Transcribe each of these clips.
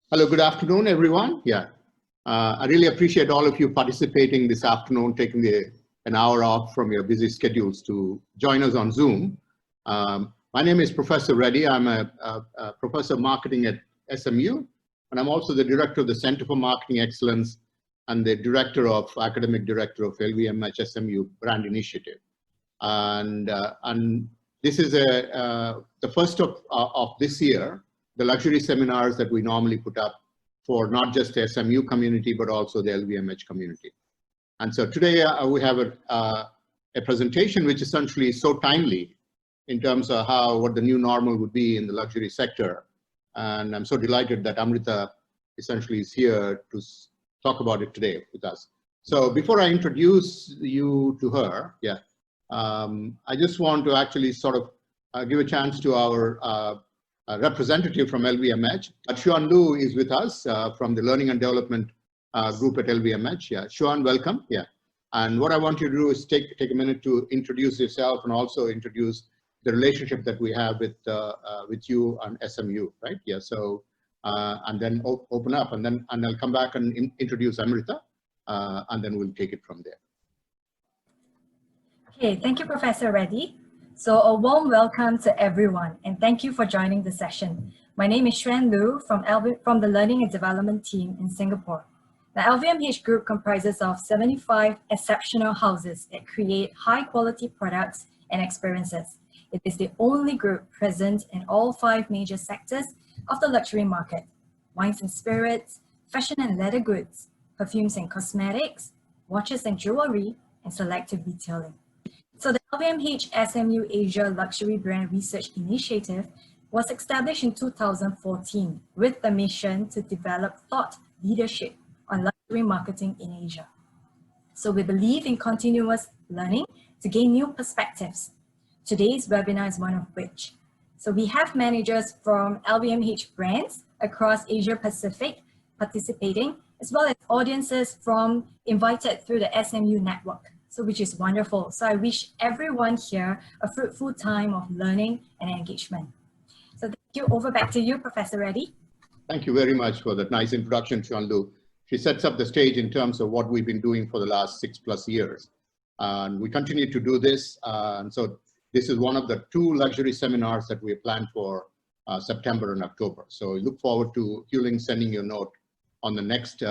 Hello, good afternoon, everyone. I really appreciate all of you participating this afternoon, taking an hour off from your busy schedules to join us on Zoom. My name is Professor Reddy. I'm a Professor of Marketing at SMU, and I'm also the Director of the Center for Marketing Excellence and the Academic Director of LVMH-SMU Brand Initiative. And this is the first of this year, the luxury seminars that we normally put up for not just the SMU community, but also the LVMH community. And so today we have a presentation which essentially is so timely in terms of what the new normal would be in the luxury sector. And I'm so delighted that Amrita essentially is here to talk about it today with us. So before I introduce you to her, I just want to actually sort of give a chance to our representative from LVMH. Xuan Lu is with us from the Learning and Development group at LVMH. Xuan, welcome. And what I want you to do is take a minute to introduce yourself and also introduce the relationship that we have with you and SMU, right? So and then open up, and I'll come back and introduce Amrita, and then we'll take it from there. Okay, thank you, Professor Reddy. So a warm welcome to everyone, and thank you for joining the session. My name is Xuan Lu from the Learning and Development team in Singapore. The LVMH group comprises of 75 exceptional houses that create high quality products and experiences. It is the only group present in all 5 major sectors of the luxury market: wines and spirits, fashion and leather goods, perfumes and cosmetics, watches and jewelry, and selective retailing. So the LVMH-SMU Asia Luxury Brand Research Initiative was established in 2014 with the mission to develop thought leadership on luxury marketing in Asia. So we believe in continuous learning to gain new perspectives. Today's webinar is one of which. So we have managers from LVMH brands across Asia Pacific participating, as well as audiences invited through the SMU network. So which is wonderful. So I wish everyone here a fruitful time of learning and engagement. So thank you. Over back to you, Professor Reddy. Thank you very much for that nice introduction, Xuan Lu. She sets up the stage in terms of what we've been doing for the last 6+ years. And we continue to do this. And so this is one of the 2 luxury seminars that we have planned for September and October. So we look forward to Hewling sending you a note on the next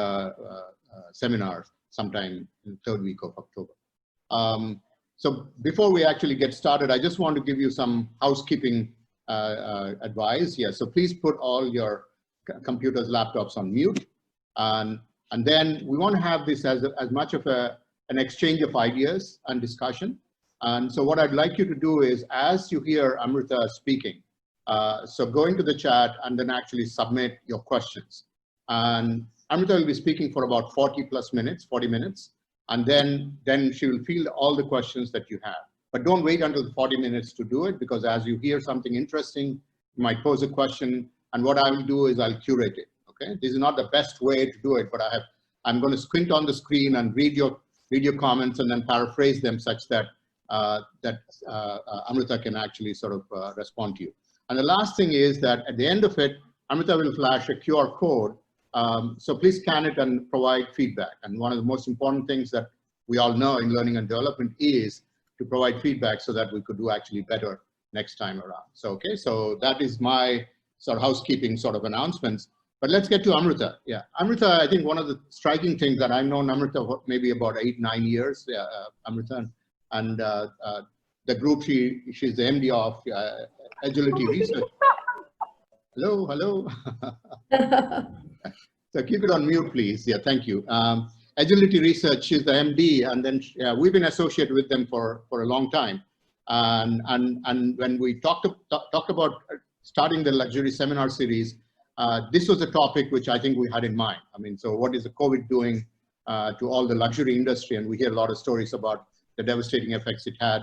seminar sometime in the 3rd week of October. So before we actually get started, I just want to give you some housekeeping advice. So please put all your computers, laptops on mute. And then we want to have this as much of an exchange of ideas and discussion. And so what I'd like you to do is, as you hear Amrita speaking, so go into the chat and then actually submit your questions. And Amrita will be speaking for about 40 minutes. And then she will field all the questions that you have. But don't wait until the 40 minutes to do it, because as you hear something interesting, you might pose a question, and what I will do is I'll curate it, okay? This is not the best way to do it, but I'm going to squint on the screen and read your comments and then paraphrase them such that Amrita can actually sort of respond to you. And the last thing is that at the end of it, Amrita will flash a QR code. So please scan it and provide feedback. And one of the most important things that we all know in learning and development is to provide feedback so that we could do actually better next time around. So, okay, so that is my sort of housekeeping sort of announcements. But let's get to Amrita. Amrita, I think one of the striking things that I've known Amrita for maybe about 8-9 years, Amrita, and the group she's the MD of Agility Research. Hello. So keep it on mute, please. Thank you. Agility Research, she's the MD, and then we've been associated with them for a long time. And when we talked about starting the luxury seminar series, this was a topic which I think we had in mind. I mean, so what is the COVID doing to all the luxury industry? And we hear a lot of stories about the devastating effects it had,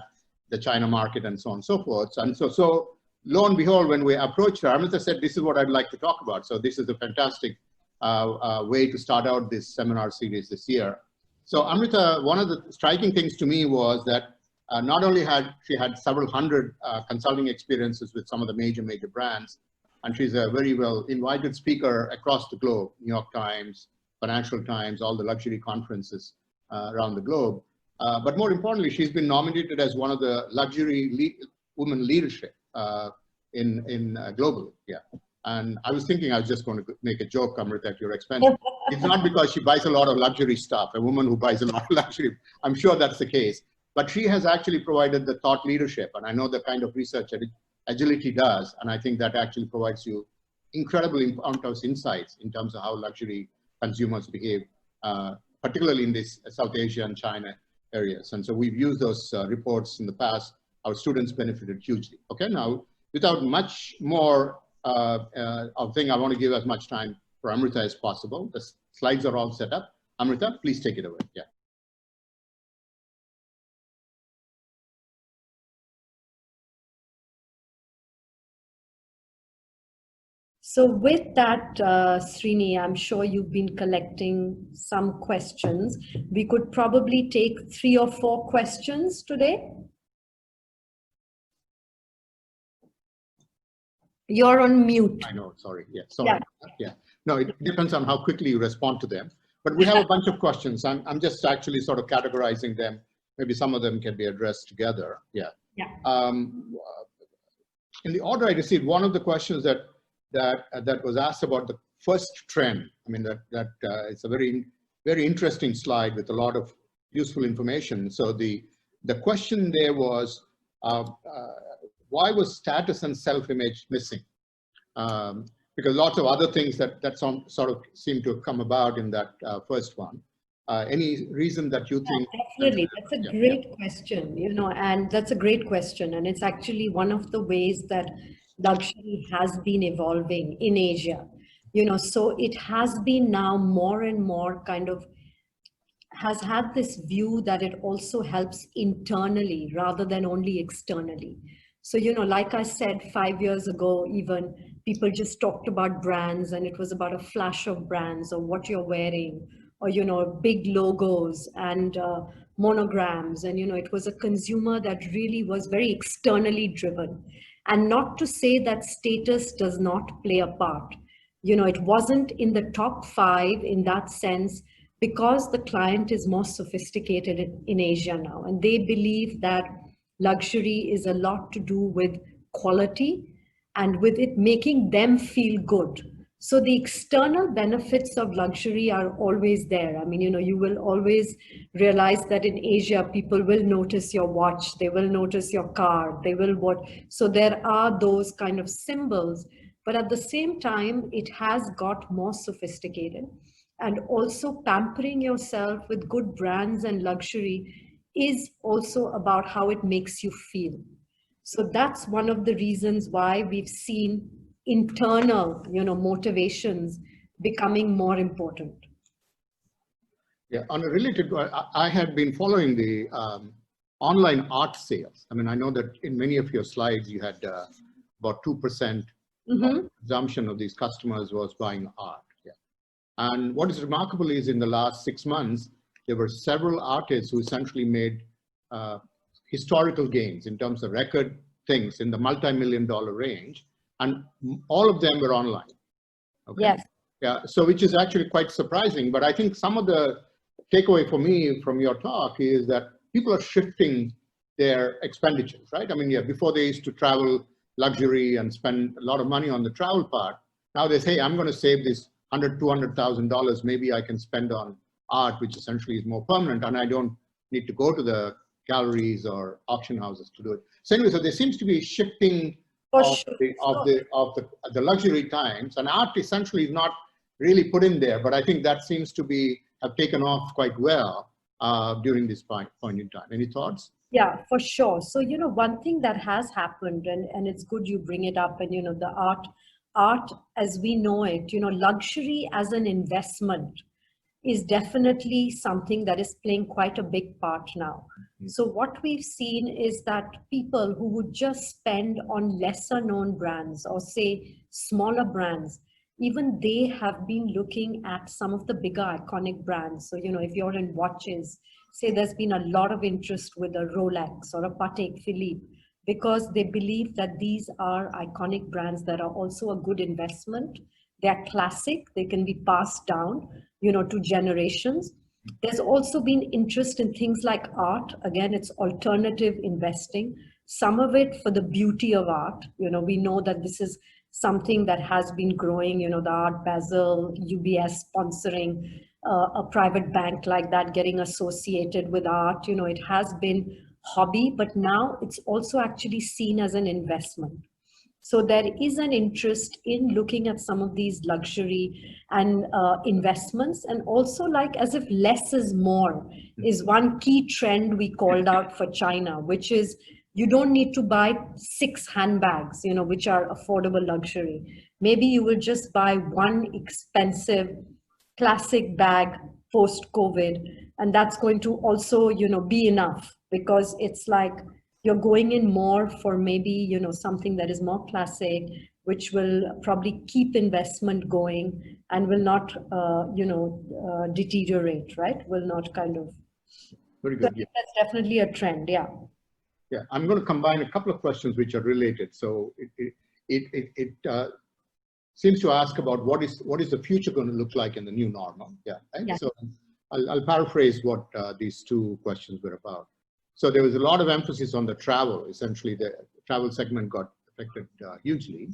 the China market, and so on and so forth. And so lo and behold, when we approached her, Amrita said, this is what I'd like to talk about. So this is a fantastic way to start out this seminar series this year. So Amrita, one of the striking things to me was that not only had she had several hundred consulting experiences with some of the major brands, And she's a very well invited speaker across the globe, New York Times, Financial Times, all the luxury conferences around the globe. But more importantly, she's been nominated as one of the luxury women leadership in globally. Yeah. And I was thinking I was just going to make a joke, Amrita, at your expense. It's not because she buys a lot of luxury stuff, a woman who buys a lot of luxury. I'm sure that's the case. But she has actually provided the thought leadership. And I know the kind of research that Agility does. And I think that actually provides you incredible amount of insights in terms of how luxury consumers behave, particularly in this South Asia and China areas. And so we've used those reports in the past. Our students benefited hugely. Okay, now, without much more thing, I want to give as much time for Amrita as possible. The slides are all set up. Amrita, please take it away. Yeah. So with that, Srini, I'm sure you've been collecting some questions. We could probably take 3 or 4 questions today. You're on mute. I know, sorry. Yeah, sorry. Yeah. No, it depends on how quickly you respond to them. But we have a bunch of questions. I'm just actually sort of categorizing them. Maybe some of them can be addressed together. Yeah. In the order I received, one of the questions that was asked about the first trend. I mean, it's a very, very interesting slide with a lot of useful information. So the question there was, why was status and self-image missing? Because lots of other things that sort of seem to have come about in that first one. Any reason that you think? Definitely, that's a great question, you know, and that's a great question. And it's actually one of the ways that luxury has been evolving in Asia, you know, so it has been now more and more kind of has had this view that it also helps internally rather than only externally. So, you know, like I said, 5 years ago, even people just talked about brands and it was about a flash of brands or what you're wearing or, you know, big logos and monograms. And, you know, it was a consumer that really was very externally driven. And not to say that status does not play a part. You know, it wasn't in the top 5 in that sense because the client is more sophisticated in Asia now. And they believe that luxury is a lot to do with quality and with it making them feel good. So the external benefits of luxury are always there. I mean, you know, you will always realize that in Asia, people will notice your watch, they will notice your car, they will what. So there are those kind of symbols, but at the same time, it has got more sophisticated. And also pampering yourself with good brands and luxury is also about how it makes you feel. So that's one of the reasons why we've seen internal, you know, motivations becoming more important. Yeah, on a related, I had been following the online art sales. I mean, I know that in many of your slides, you had about 2% consumption of these customers was buying art. Yeah. And what is remarkable is in the last 6 months, there were several artists who essentially made historical gains in terms of record things in the multi-million-dollar range. And all of them were online. Okay. Yes. Yeah. So which is actually quite surprising. But I think some of the takeaway for me from your talk is that people are shifting their expenditures, right? I mean, yeah, before they used to travel luxury and spend a lot of money on the travel part. Now they say, I'm going to save this $100,000, $200,000. Maybe I can spend on art, which essentially is more permanent, and I don't need to go to the galleries or auction houses to do it. So anyway, so there seems to be shifting of the luxury times, and art essentially is not really put in there, but I think that seems to have taken off quite well during this point in time. Any thoughts? Yeah, for sure. So, you know, one thing that has happened, and it's good you bring it up, and, you know, the art as we know it, you know, luxury as an investment is definitely something that is playing quite a big part now. So what we've seen is that people who would just spend on lesser known brands or say smaller brands, even they have been looking at some of the bigger iconic brands. So, you know, if you're in watches, say there's been a lot of interest with a Rolex or a Patek Philippe. because they believe that these are iconic brands that are also a good investment. They are classic, they can be passed down, to generations. There's also been interest in things like art. Again, it's alternative investing. Some of it for the beauty of art. We know that this is something that has been growing, the Art Basel, UBS sponsoring a private bank like that, getting associated with art. It has been hobby, but now it's also actually seen as an investment. So there is an interest in looking at some of these luxury and investments, and also like as if less is more is one key trend we called out for China, which is you don't need to buy 6 handbags, which are affordable luxury. Maybe you will just buy one expensive classic bag post-COVID, and that's going to also, be enough, because it's like you're going in more for maybe, something that is more classic, which will probably keep investment going and will not, deteriorate, right? Will not kind of. Very good. Yeah. That's definitely a trend. Yeah. Yeah, I'm going to combine a couple of questions which are related. So it seems to ask about what is the future going to look like in the new normal. Yeah. Right? Yeah. So I'll paraphrase what these two questions were about. So there was a lot of emphasis on the travel. Essentially, the travel segment got affected hugely.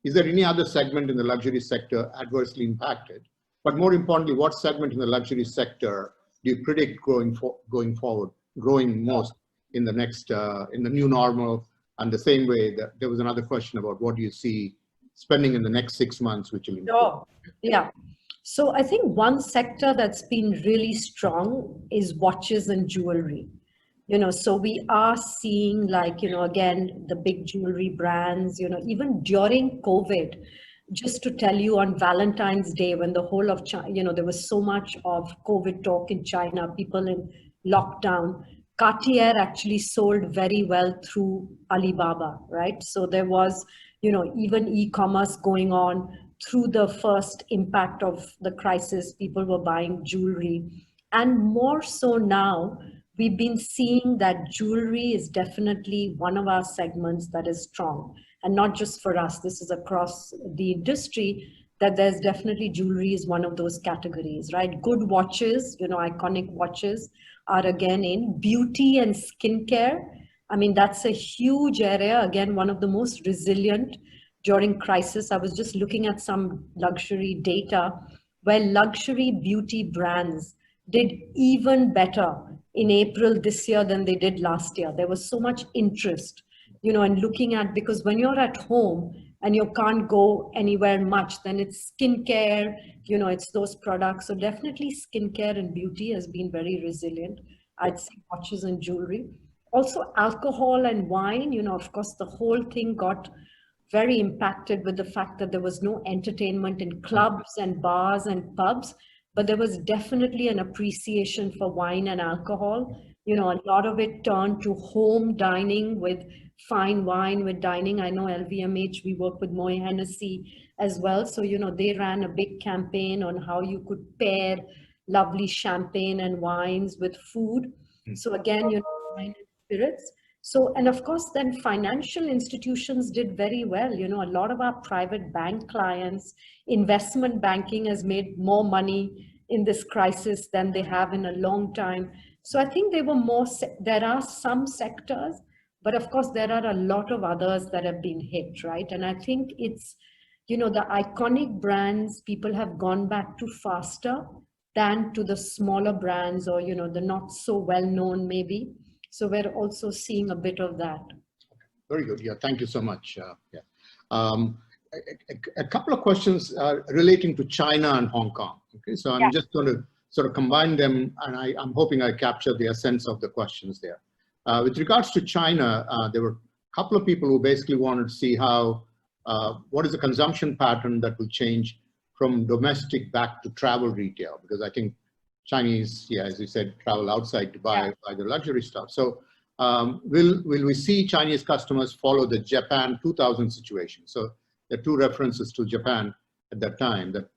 Is there any other segment in the luxury sector adversely impacted? But more importantly, what segment in the luxury sector do you predict growing forward, growing most in the next, in the new normal? And the same way, that there was another question about what do you see spending in the next 6 months, which will improve. Oh, yeah. So I think one sector that's been really strong is watches and jewelry. So we are seeing like, again, the big jewelry brands, even during COVID, just to tell you, on Valentine's Day, when the whole of China, there was so much of COVID talk in China, people in lockdown, Cartier actually sold very well through Alibaba, right? So there was, even e-commerce going on through the first impact of the crisis. People were buying jewelry. And more so now, we've been seeing that jewelry is definitely one of our segments that is strong. And not just for us, this is across the industry, that there's definitely jewelry is one of those categories, right? Good watches, iconic watches are again in beauty and skincare. I mean, that's a huge area. Again, one of the most resilient during crisis. I was just looking at some luxury data where luxury beauty brands did even better in April this year than they did last year. There was so much interest, and looking at, because when you're at home and you can't go anywhere much, then it's skincare, it's those products. So definitely skincare and beauty has been very resilient. I'd say watches and jewelry. Also alcohol and wine, of course, the whole thing got very impacted with the fact that there was no entertainment in clubs and bars and pubs. But there was definitely an appreciation for wine and alcohol. A lot of it turned to home dining with fine wine, with dining. I know LVMH, we work with Moët Hennessy as well. So, they ran a big campaign on how you could pair lovely champagne and wines with food. So again, wine and spirits. So, and of course, then financial institutions did very well. A lot of our private bank clients, investment banking has made more money in this crisis than they have in a long time. So I think there are some sectors, but of course, there are a lot of others that have been hit, right? And I think it's, the iconic brands, people have gone back to faster than to the smaller brands, or, the not so well-known maybe. So we're also seeing a bit of that. Very good. Yeah, thank you so much. A couple of questions relating to China and Hong Kong. Okay, so I'm just going to sort of combine them, and I'm hoping I capture the essence of the questions there. With regards to China, there were a couple of people who basically wanted to see how, what is the consumption pattern that will change from domestic back to travel retail, because I think Chinese, as you said, travel outside to buy the luxury stuff. So will we see Chinese customers follow the Japan 2000 situation? So there are two references to Japan at that time, that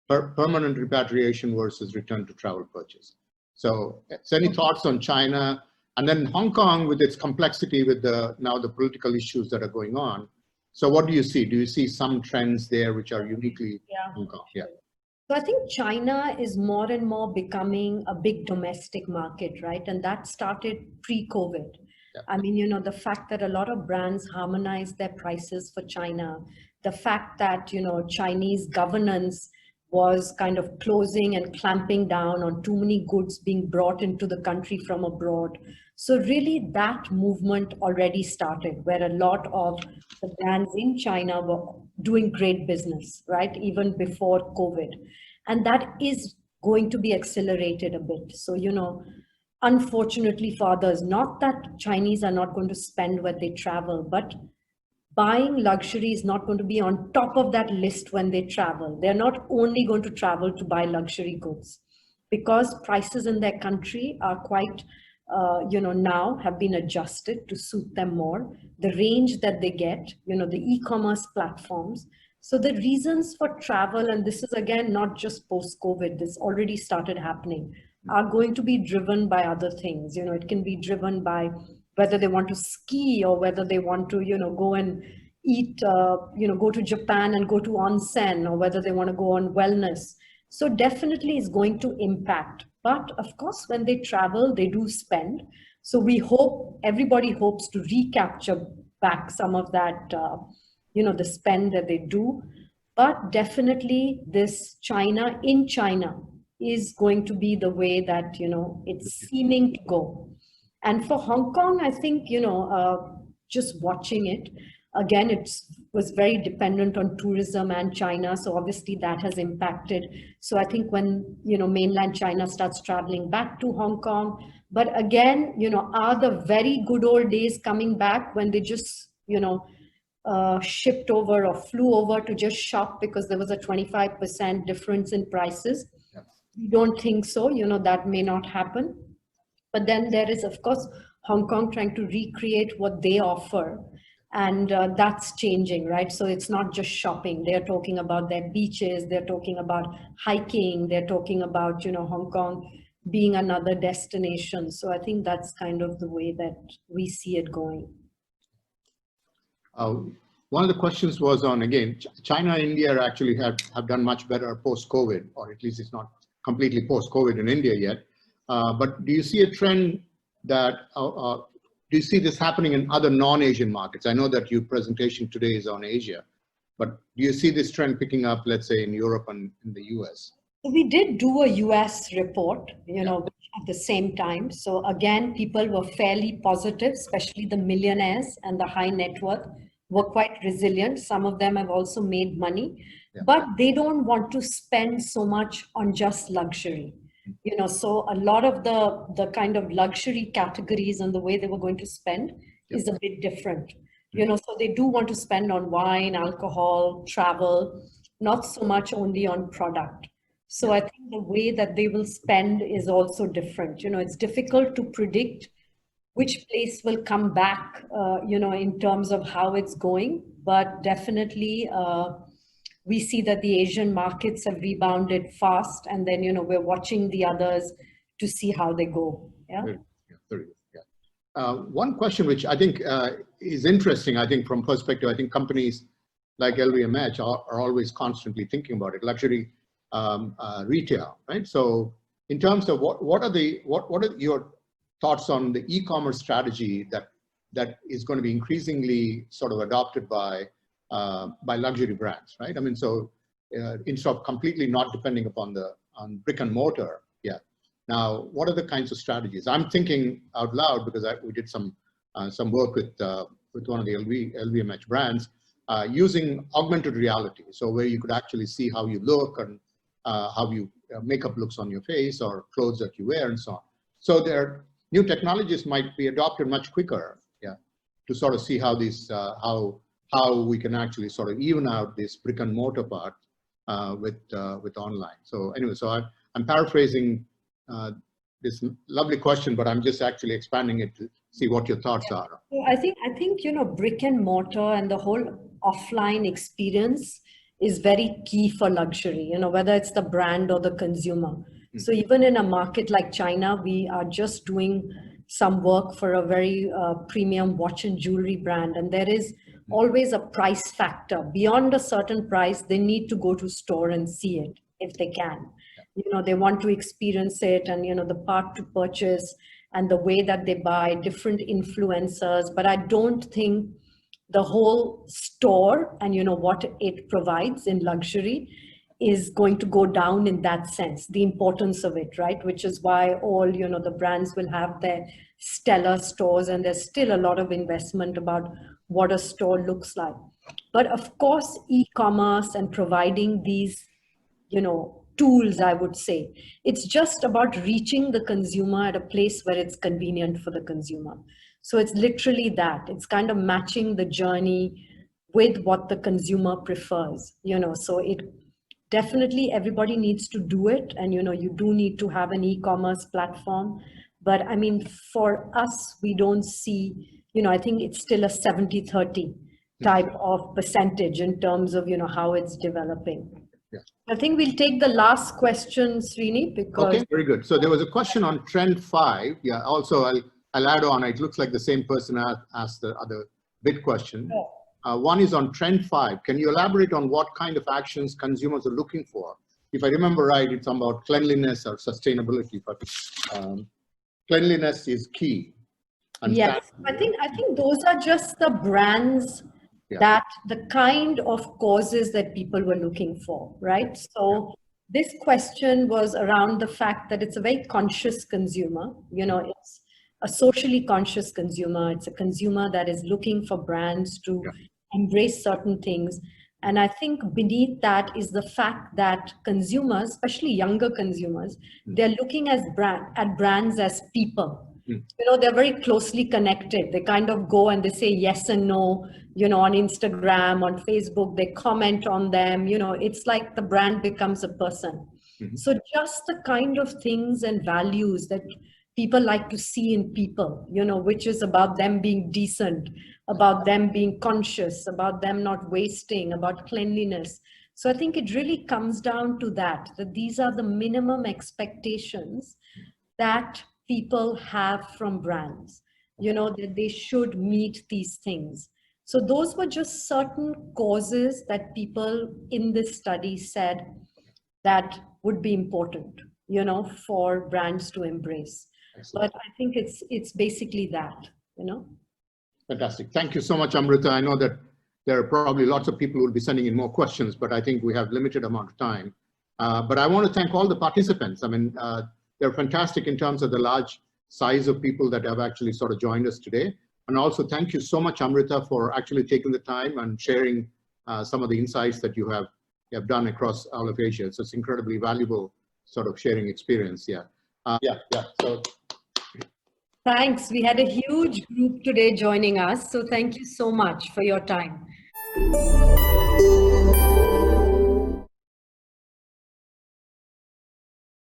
permanent repatriation versus return to travel purchase. So any thoughts on China And then Hong Kong with its complexity with now the political issues that are going on. So what do you see? Do you see some trends there which are uniquely Hong Kong? Yeah. So I think China is more and more becoming a big domestic market, right? And that started pre-COVID. Yeah. I mean, the fact that a lot of brands harmonize their prices for China, the fact that, Chinese governance was kind of closing and clamping down on too many goods being brought into the country from abroad. So really that movement already started, where a lot of the brands in China were doing great business, right? Even before COVID. And that is going to be accelerated a bit. So, unfortunately for others, not that Chinese are not going to spend when they travel, but buying luxury is not going to be on top of that list when they travel. They're not only going to travel to buy luxury goods, because prices in their country are quite, now have been adjusted to suit them more. The range that they get, the e-commerce platforms. So the reasons for travel, and this is again, not just post-COVID, this already started happening, are going to be driven by other things. It can be driven by whether they want to ski or whether they want to, go and eat, go to Japan and go to onsen, or whether they want to go on wellness. So definitely it's going to impact. But of course, when they travel, they do spend. So we hope, everybody hopes to recapture back some of that, the spend that they do. But definitely this China in China is going to be the way that, it's seeming to go. And for Hong Kong, I think, just watching it, again, it was very dependent on tourism and China. So obviously that has impacted. So I think when, mainland China starts traveling back to Hong Kong, but again, are the very good old days coming back when they just, shipped over or flew over to just shop because there was a 25% difference in prices? Yeah. We don't think so, that may not happen. But then there is, of course, Hong Kong trying to recreate what they offer. And that's changing, right? So it's not just shopping. They're talking about their beaches. They're talking about hiking. They're talking about, Hong Kong being another destination. So I think that's kind of the way that we see it going. One of the questions was on, again, China and India actually have done much better post-COVID, or at least it's not completely post-COVID in India yet. But do you see a trend that, do you see this happening in other non-Asian markets? I know that your presentation today is on Asia, but do you see this trend picking up, let's say, in Europe and in the US? We did do a US report, at the same time. So again, people were fairly positive, especially the millionaires and the high net worth were quite resilient. Some of them have also made money, but they don't want to spend so much on just luxury. So a lot of the kind of luxury categories and the way they were going to spend is a bit different. So they do want to spend on wine, alcohol, travel, not so much only on product. So I think the way that they will spend is also different. It's difficult to predict which place will come back, in terms of how it's going, but definitely we see that the Asian markets have rebounded fast, and then, we're watching the others to see how they go. Yeah. Very good. Yeah. One question which I think is interesting, I think from perspective, I think companies like LVMH are always constantly thinking about it, luxury retail, right? So in terms of what are your thoughts on the e-commerce strategy that is going to be increasingly sort of adopted by luxury brands, right? I mean, so instead of completely not depending upon on brick and mortar, Now, what are the kinds of strategies? I'm thinking out loud because we did some work with one of the LVMH brands using augmented reality, so where you could actually see how you look and how makeup looks on your face or clothes that you wear and so on. So there, new technologies might be adopted much quicker, to sort of see how these how we can actually sort of even out this brick and mortar part with online. So anyway, so I'm paraphrasing this lovely question, but I'm just actually expanding it to see what your thoughts are. I think brick and mortar and the whole offline experience is very key for luxury. Whether it's the brand or the consumer. So even in a market like China, we are just doing some work for a very premium watch and jewelry brand, and there is always a price factor. Beyond a certain price, they need to go to store and see it if they can. They want to experience it, and the part to purchase and the way that they buy, different influencers. But I don't think the whole store and what it provides in luxury is going to go down in that sense, the importance of it, right? Which is why all, the brands will have their stellar stores, and there's still a lot of investment about what a store looks like. But of course, e-commerce and providing these, tools, I would say, it's just about reaching the consumer at a place where it's convenient for the consumer. So it's literally that. It's kind of matching the journey with what the consumer prefers, so it definitely, everybody needs to do it. And, you do need to have an e-commerce platform. But I mean, for us, we don't see, I think it's still a 70-30 type of percentage in terms of, how it's developing. Yeah. I think we'll take the last question, Srini, because... Okay, very good. So there was a question on trend 5. Yeah, also I'll add on, it looks like the same person asked the other bit question. Yeah. One is on trend 5. Can you elaborate on what kind of actions consumers are looking for? If I remember right, it's about cleanliness or sustainability, but cleanliness is key. And yes, I think those are just the brands that the kind of causes that people were looking for, right? So this question was around the fact that it's a very conscious consumer, it's a socially conscious consumer. It's a consumer that is looking for brands to embrace certain things. And I think beneath that is the fact that consumers, especially younger consumers, they're looking at brands as people. They're very closely connected. They kind of go and they say yes and no, on Instagram, on Facebook, they comment on them. It's like the brand becomes a person. So just the kind of things and values that people like to see in people, which is about them being decent, about them being conscious, about them not wasting, about cleanliness. So I think it really comes down to that these are the minimum expectations that people have from brands, that they should meet these things. So those were just certain causes that people in this study said that would be important, for brands to embrace. Excellent. But I think it's basically that, Fantastic. Thank you so much, Amrita. I know that there are probably lots of people who will be sending in more questions, but I think we have limited amount of time. But I want to thank all the participants. I mean, they're fantastic in terms of the large size of people that have actually sort of joined us today. And also thank you so much, Amrita, for actually taking the time and sharing some of the insights that you have done across all of Asia. So it's incredibly valuable sort of sharing experience. Yeah. So thanks. We had a huge group today joining us. So thank you so much for your time.